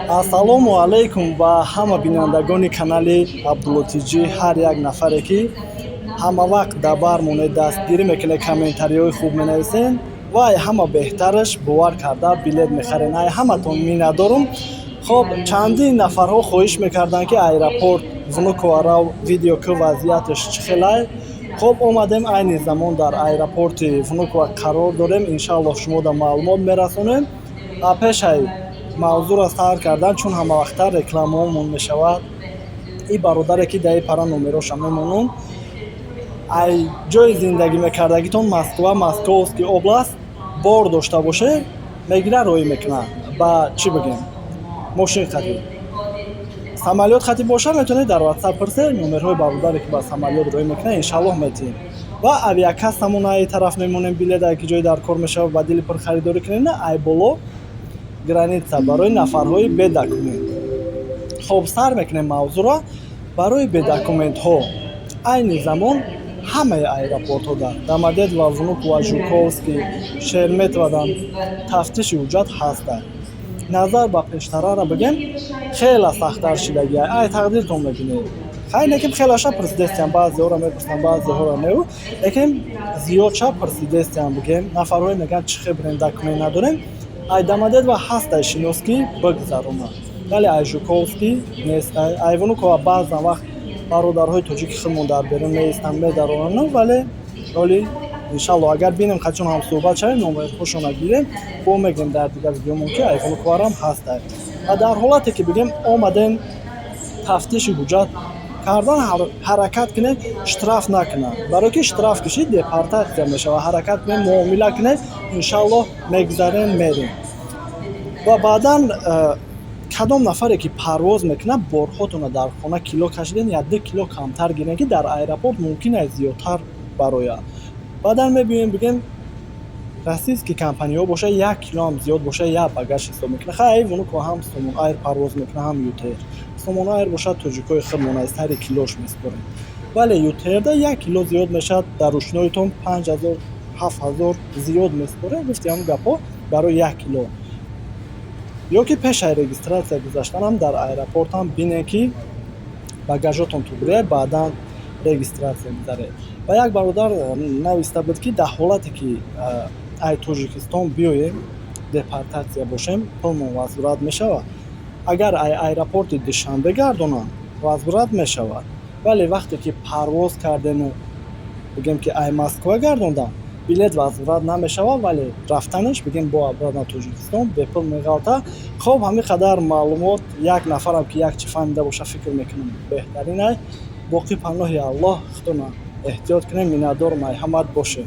Ассалому алайкум ба ҳама бинандагони канали Абдуллотиҷӣ, ҳар як нафаре ки ҳама вақт дар бар монед дастгирӣ мекунед, комментариҳои хуб менависен ва ай ҳама беҳтараш бовар карда билет мехарен. Ай ҳаматон миннатдорум. Хоб чандин нафарҳо хоҳиш мекарданд ки аэропорт Внуково рав видео ки вазъияташ чӣ хелай. Хоб омадем айни замон дар аэропорти Внуково қарор дорем. Иншаллоҳ шумо да маълумот мерасонем. Пешай мавзӯъро сар кардан, чун ҳамавақта рекламаҳомон мешавад. И бародаре ки дар пара номероша мемонам. Ай ҷои зиндагӣ мекардагитон Московский област бор дошта боше, мегира роӣ мекуна. Ба чӣ бигем? Мошин хати. Самолет хати боша метавонед дар WhatsApp пурсед, номерҳои бародаре ки ба самолет роӣ мекуна, иншаллоҳ метиҳем. Ва авиакассамон ай тараф мемонем, билет ки ҷои дар кор мешавад ба дили пур харидорӣ кунем, ай боло граница барои нафарҳои бедокумент. Хоб сар мекунем мавзӯъро. Барои бедокументҳо айни замон ҳамаи аэропортҳо дар Домодедово ва Внуково, Жуковский, Шереметьево тафтиши ҳуҷҷат ҳастад. Назар ба пештарара бигем, хела сахттар шидагӣ. Ай тақдиртон мебинед. Хайне ки хелаша пурсидестиам, баъзеҳоро мепурсанд, баъзеҳоро не. Лекин зиёдша пурсидестиам бигем, нафарҳое мегӯянд чӣ хебрен документ надорем. Ай Домодедово ҳастай шиноски бигзарона. Вале ай Жуковский нест. Ай Внуково баъзан вақт бародарҳои тоҷики худмон дар берун меистанд, медаронанд, вале оли иншаллоҳ агар бинем қачон ҳам суҳбат шавем, номерҳошонро гирем, бо мегем дар дигар видеомон ки ай Внуково ҳастай. Ва дар ҳолате ки бигем омадем тафтиши ҳуҷҷат кардан, ҳаракат кунед, штраф накунад. Барои ки штраф кишид депортатсия мешавад. Ҳаракат кунед, муомила кунед, иншаллоҳ мегзарем, мерем. Ва баъдан кадом нафаре ки парвоз мекунад, борҳотонро дар хона кило кашиден я 2 кило камтар гирен, ки дар аэропорт мумкин аст зиёдтар барояд. Баъдан мебинем бигем российский компанияҳо боша 1 кило ҳам зиёд боша, я багаж ҳисоб мекунад. Хай Внуково ҳам Сомон Айр парвоз мекунад, ҳам Ютер. Сомон Айр боша тоҷикои худмон аст, ҳари килош меспорем. Вале Ютерда 1 кило зиёд мешавад, дар рӯшноитон 5000 7000 зиёд меспорем. Гуфтем гапо барои 1 кило. Ё ки пешай регистратсия гузаштанам дар аэропорт ҳам бинем ки багажотон тугрия, баъдан регистратсия гузаред. Ва як бародар нависта буд ки дар ҳолате ки ай Тоҷикистон биёем, депортатсия бошем, пулмон возврат мешавад. Агар ай аэропорти Душанбе гардонам, возврат мешавад. Вале вақте ки парвоз кардему, бигем ки ай Москва гардондам, билет возврат намешавад, вале рафтанаш бигем бо обратно Тоҷикистон бепул меғалта. Хоб ҳамин қадар маълумот, як нафарам ки як чӣ фаҳмида боша, фикр мекунам беҳтарин ай. Боқӣ паноҳи Аллоҳ, худона эҳтиёт кунем, миннатдорум, ай ҳамат боше.